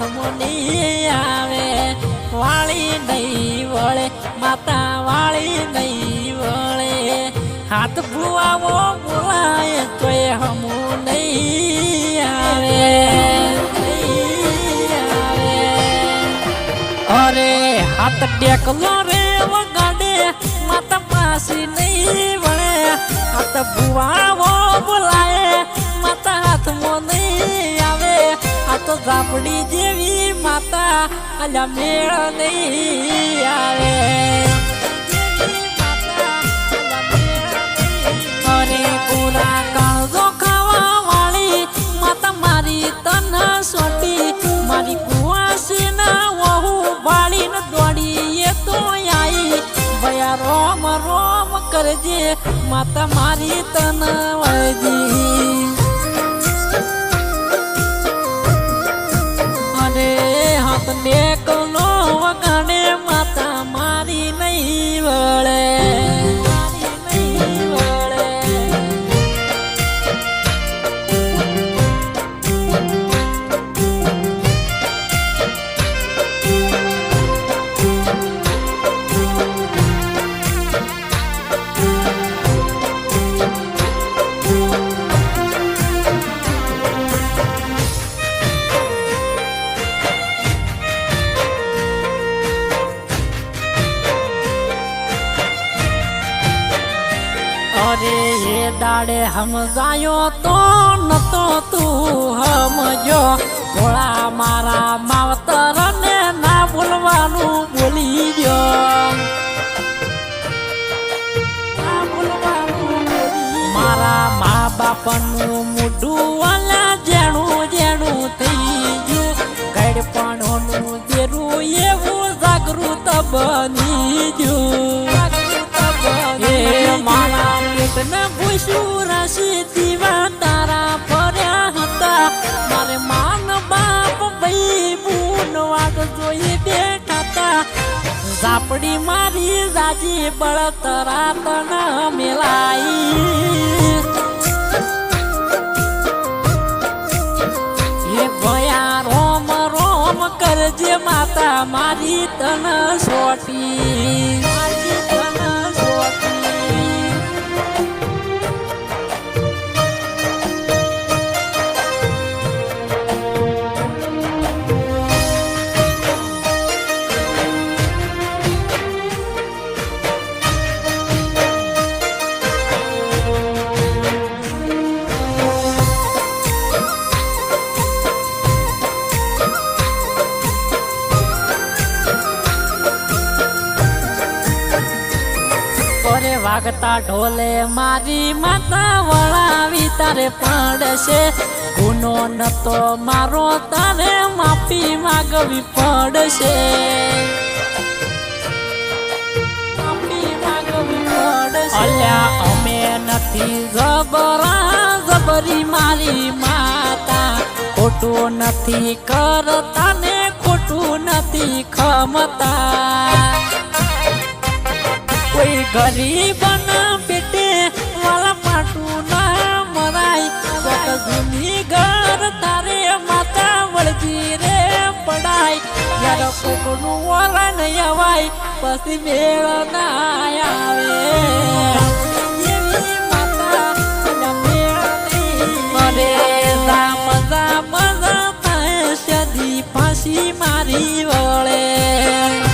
હાથમાં નહીં આવે વાળી નહીં વળે માતા વાળી નહીં વળે હાથ ભુવાવો બોલાય તોય હમું નહીં આવે અરે હાથ ટેકલો રે વગાડે માતા પાસી નહીં વળે હાથ ભુવાવો બોલાય માતા હાથમાં નહીં આવે આ તો ઝાપડી જેવી માતા અલ્યા મેળ નહીં આવે અરે પૂરા કાળજો ખાવા વાળી માતા મારી તન સોટી મારી કુવાસી ના વહુ વાળીને દોડી એ તો આઈ ભયા રોમ રોમ કરજે માતા મારી તન વળજી અરે હાથ નેકલો વગાડે માતા મારી નહીં વળે અરે એ દાડે સમજાયો તો નતો તું સમજો ભોળા મારા માવતર ને ના બોલવાનું બોલી ગયો મારા મા બાપનું મોઢું વાલા જેણું જેણું થઈ ગયું ગડપણોનું દેરું એવું જાગૃત બની ગયું મારા પેટને ભૂસ્યું રાશી દીવા તારા ભર્યા હતા મારે માન બાપ ભાઈ બૂન વાગ જોઈ બેઠા હતા ઝાપડી મારી જાજી બળતરા તન મેલાઈ એ ભયા રોમ રોમ કરજે માતા મારી તન સોટી મારી તન સોટી વાગતા ઢોલે મારી માતા વળાવી તારે પડશે ગુનો નતો મારો તારે માફી માગવી પડશે અલ્યા અમે નથી જબરા જબરી મારી માતા ખોટું નથી કરતા ને ખોટું નથી ખમતા કોઈ ગરીબ ના પેટે વાલા પાટું ના મરાય જૂની ઘર તારે માતા વળજી રે પડાય યાર કોકનું વરણ અવાય પછી મેળ ના આવે એવી માતા મેળ મજા મજા થાય સદી ફાંસી મારી વળે